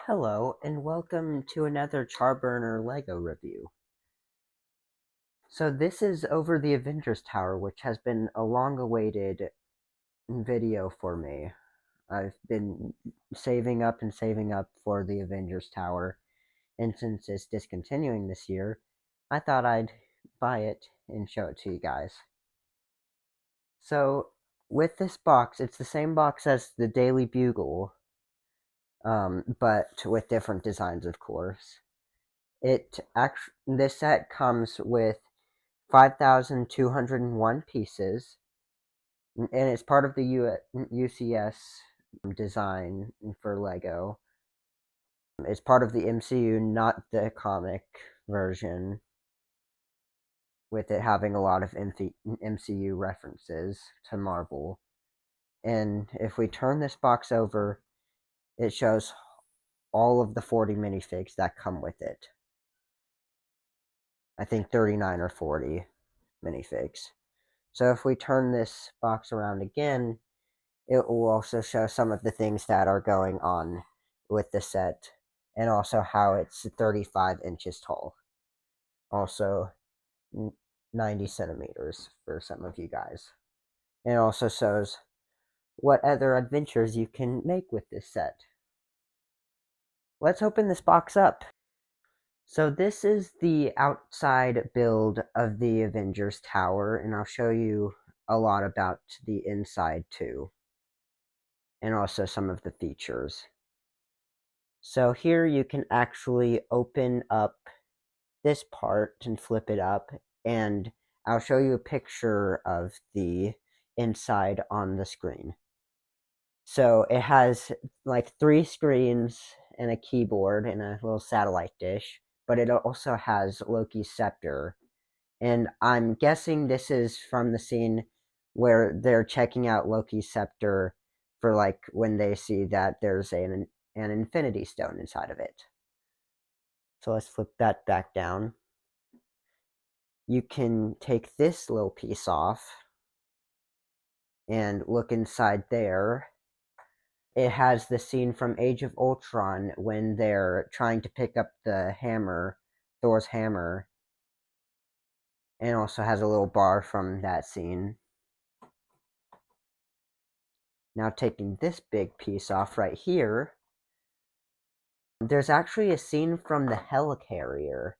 Hello, and welcome to another Charburner Lego review. So this is over the Avengers Tower, which has been a long-awaited video for me. I've been saving up and saving up for the Avengers Tower, and since it's discontinuing this year, I thought I'd buy it and show it to you guys. So, with this box, it's the same box as the Daily Bugle, but with different designs, of course. This set comes with 5,201 pieces, and it's part of the UCS design for Lego. It's part of the MCU, not the comic version, with it having a lot of MCU references to Marvel. And if we turn this box over, it shows all of the 40 minifigs that come with it. I think 39 or 40 minifigs. So if we turn this box around again, it will also show some of the things that are going on with the set, and also how it's 35 inches tall. Also, 90 centimeters for some of you guys. And it also shows what other adventures you can make with this set. Let's open this box up. So this is the outside build of the Avengers Tower, and I'll show you a lot about the inside too, and also some of the features. So here you can actually open up this part and flip it up, and I'll show you a picture of the inside on the screen. So it has like 3 screens and a keyboard and a little satellite dish, but it also has Loki's scepter. And I'm guessing this is from the scene where they're checking out Loki's scepter for like when they see that there's an infinity stone inside of it. So let's flip that back down. You can take this little piece off and look inside there. It has the scene from Age of Ultron when they're trying to pick up the hammer, Thor's hammer, and also has a little bar from that scene. Now taking this big piece off right here, there's actually a scene from the helicarrier,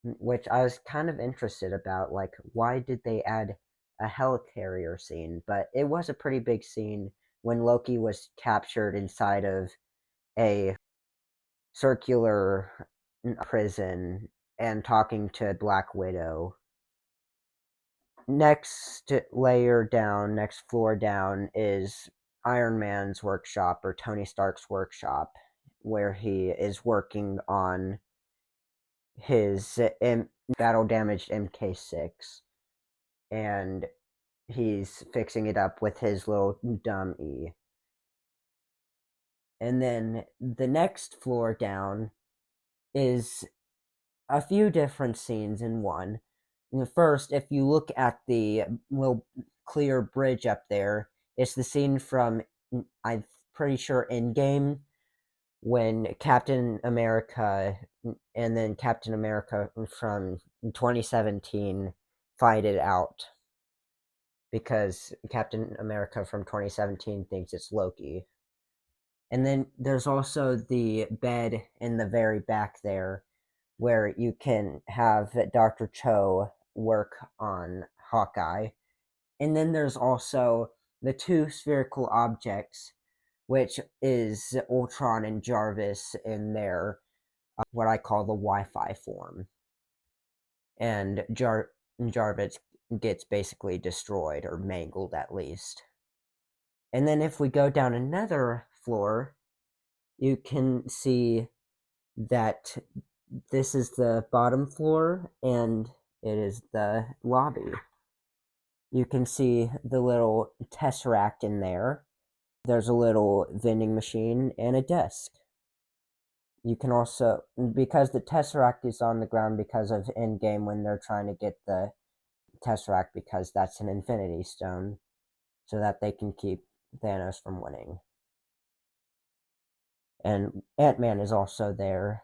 which I was kind of interested about, like, why did they add a helicarrier scene? But it was a pretty big scene when Loki was captured inside of a circular prison and talking to Black Widow. Next layer down, next floor down, is Iron Man's workshop, or Tony Stark's workshop, where he is working on his battle damaged MK6, and he's fixing it up with his little dummy. And then the next floor down is a few different scenes in one. First, if you look at the little clear bridge up there, it's the scene from, I'm pretty sure, Endgame, when Captain America and then Captain America from 2017 fight it out, because Captain America from 2017 thinks it's Loki. And then there's also the bed in the very back there where you can have Dr. Cho work on Hawkeye. And then there's also the 2 spherical objects, which is Ultron and Jarvis in their what I call the Wi-Fi form. And Jarvis gets basically destroyed, or mangled at least. And then if we go down another floor, you can see that this is the bottom floor, and it is the lobby. You can see the little tesseract in there. There's a little vending machine and a desk. You can also, because the tesseract is on the ground because of Endgame when they're trying to get the tesseract, because that's an infinity stone, so that they can keep Thanos from winning. And Ant-Man is also there,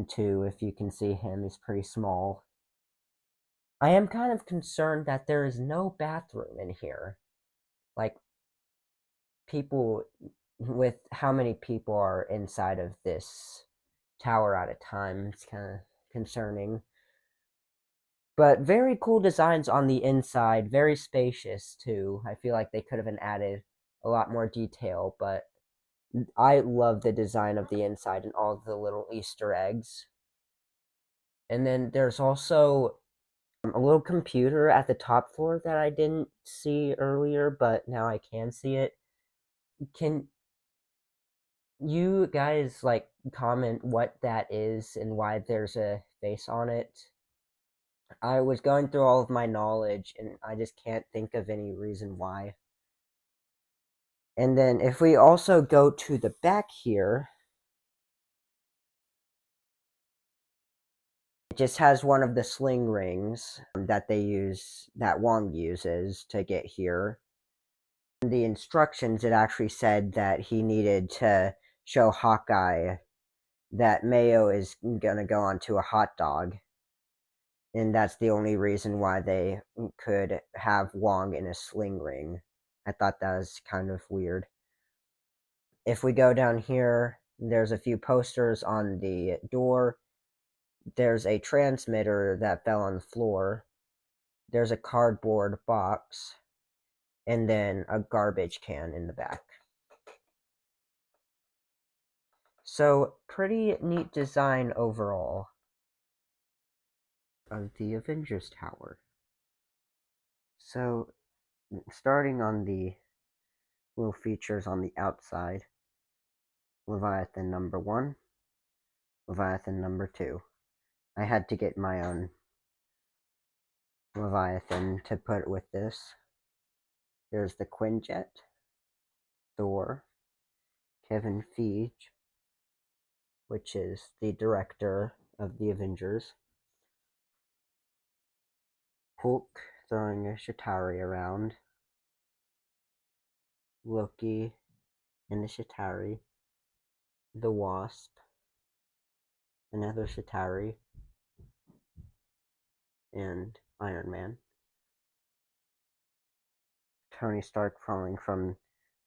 too, if you can see him. He's pretty small. I am kind of concerned that there is no bathroom in here. Like, people, with how many people are inside of this tower at a time, it's kind of concerning. But very cool designs on the inside, very spacious too. I feel like they could have added a lot more detail, but I love the design of the inside and all the little Easter eggs. And then there's also a little computer at the top floor that I didn't see earlier, but now I can see it. Can you guys like comment what that is and why there's a face on it? I was going through all of my knowledge and I just can't think of any reason why. And then if we also go to the back here, it just has one of the sling rings that that Wong uses to get here. In the instructions, it actually said that he needed to show Hawkeye that mayo is gonna go onto a hot dog. And that's the only reason why they could have Wong in a sling ring. I thought that was kind of weird. If we go down here, there's a few posters on the door. There's a transmitter that fell on the floor. There's a cardboard box. And then a garbage can in the back. So, pretty neat design overall of the Avengers Tower. So, starting on the little features on the outside, Leviathan number 1, Leviathan number 2. I had to get my own Leviathan to put with this. There's the Quinjet, Thor, Kevin Feige, which is the director of the Avengers, Hulk throwing a Shatari around, Loki and the Shatari, the Wasp, another Shatari, and Iron Man. Tony Stark falling from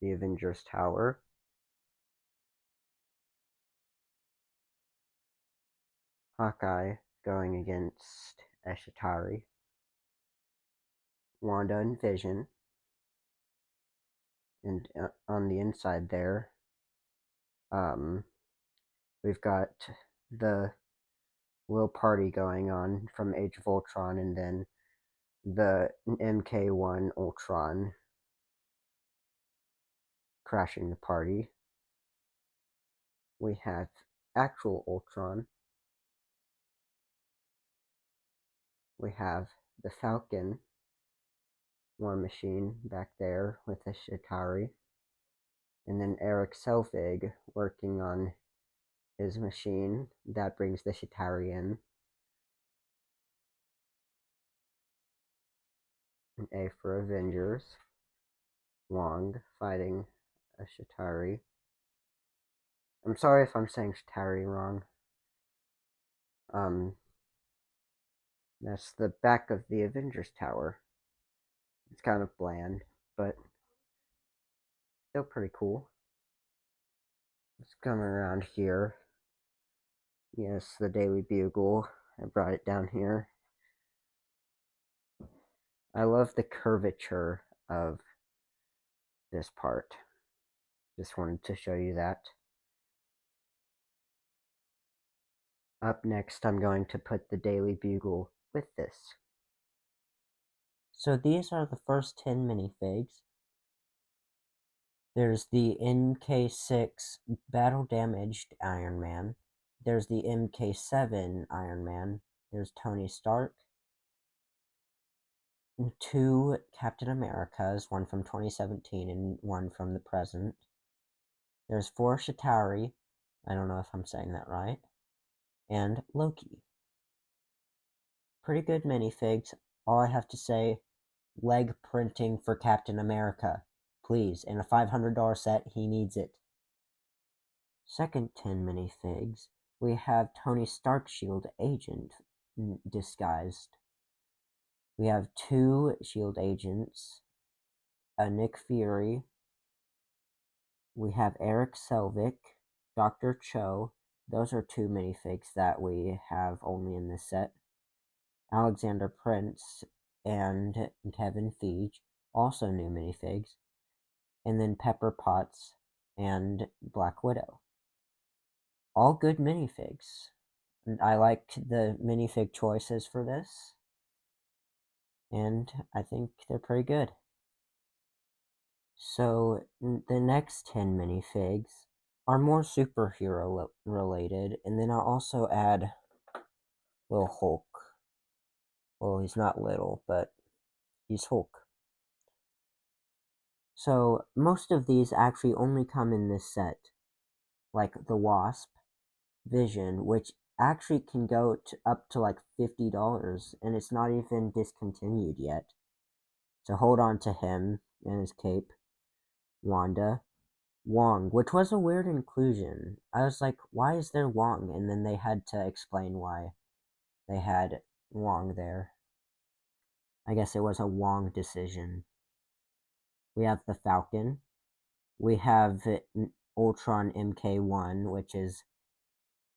the Avengers Tower. Hawkeye going against a Shatari. Wanda and Vision. And on the inside there, we've got the little party going on from Age of Ultron, and then the MK1 Ultron crashing the party. We have actual Ultron. We have the Falcon War Machine back there with the Shatari. And then Eric Selvig working on his machine that brings the Shatari in. An A for Avengers. Wong fighting a Shatari. I'm sorry if I'm saying Shatari wrong. That's the back of the Avengers Tower. It's kind of bland, but still pretty cool. Let's come around here. Yes, the Daily Bugle. I brought it down here. I love the curvature of this part. Just wanted to show you that. Up next, I'm going to put the Daily Bugle with this. So these are the first 10 minifigs. There's the MK6 Battle Damaged Iron Man. There's the MK7 Iron Man. There's Tony Stark. 2 Captain Americas, one from 2017 and one from the present. There's 4 Shatari. I don't know if I'm saying that right. And Loki. Pretty good minifigs. All I have to say, leg printing for Captain America. Please, in a $500 set, he needs it. Second 10 minifigs, we have Tony Stark's Shield Agent disguised. We have 2 Shield Agents, a Nick Fury, we have Eric Selvig, Dr. Cho, those are 2 minifigs that we have only in this set. Alexander Prince and Kevin Feige, also new minifigs. And then Pepper Potts and Black Widow. All good minifigs. And I like the minifig choices for this. And I think they're pretty good. So the next 10 minifigs are more superhero related. And then I'll also add Little Hulk. Well, he's not little, but he's Hulk. So most of these actually only come in this set, like the Wasp, Vision, which actually can go up to like $50, and it's not even discontinued yet. So hold on to him and his cape. Wanda, Wong, which was a weird inclusion. I was like, why is there Wong? And then they had to explain why they had Wong there. I guess it was a Wong decision. We have the Falcon. We have Ultron MK1, which is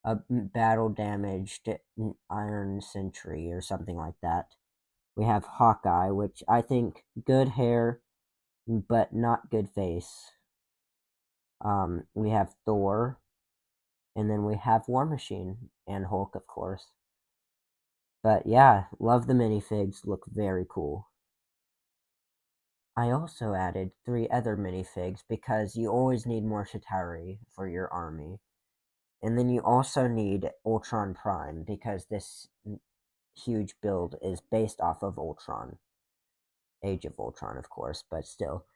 a battle-damaged Iron Sentry or something like that. We have Hawkeye, which I think good hair, but not good face. We have Thor, and then we have War Machine and Hulk, of course. But yeah, love the minifigs, look very cool. I also added 3 other minifigs because you always need more Chitauri for your army. And then you also need Ultron Prime because this huge build is based off of Ultron. Age of Ultron, of course, but still.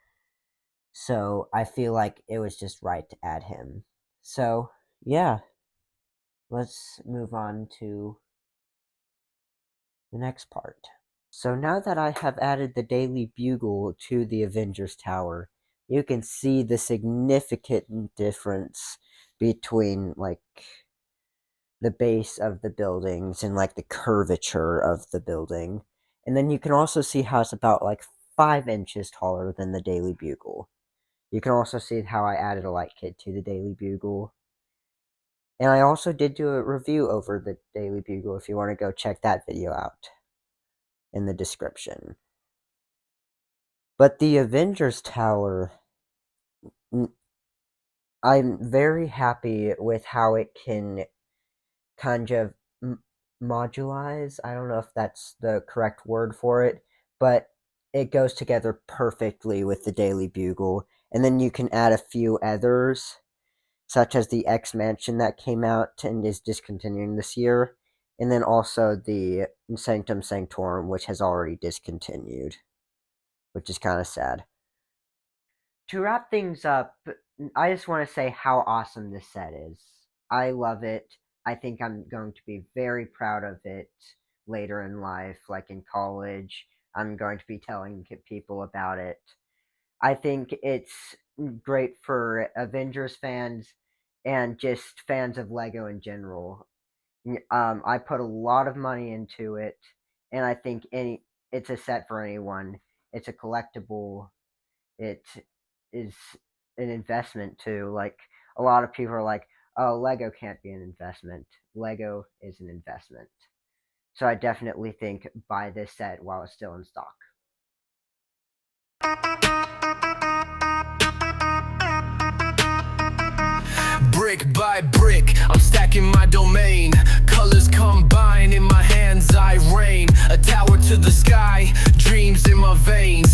So I feel like it was just right to add him. So, yeah. Let's move on to the next part. So now that I have added the Daily Bugle to the Avengers Tower, you can see the significant difference between, like, the base of the buildings and, like, the curvature of the building. And then you can also see how it's about, like, 5 inches taller than the Daily Bugle. You can also see how I added a light kit to the Daily Bugle. And I also did do a review over the Daily Bugle if you want to go check that video out in the description. But the Avengers Tower, I'm very happy with how it can kind of modulize. I don't know if that's the correct word for it, but it goes together perfectly with the Daily Bugle. And then you can add a few others, such as the X Mansion that came out and is discontinuing this year, and then also the Sanctum Sanctorum, which has already discontinued, which is kind of sad. To wrap things up, I just want to say how awesome this set is. I love it. I think I'm going to be very proud of it later in life, like in college. I'm going to be telling people about it. I think it's great for Avengers fans and just fans of Lego in general. I put a lot of money into it, and I think it's a set for anyone. It's a collectible. It is an investment too. Like, a lot of people are like, oh, Lego can't be an investment. Lego is an investment. So I definitely think buy this set while it's still in stock. Brick by brick, I'm stacking my domain. Colors combine, in my hands I reign. A tower to the sky, dreams in my veins.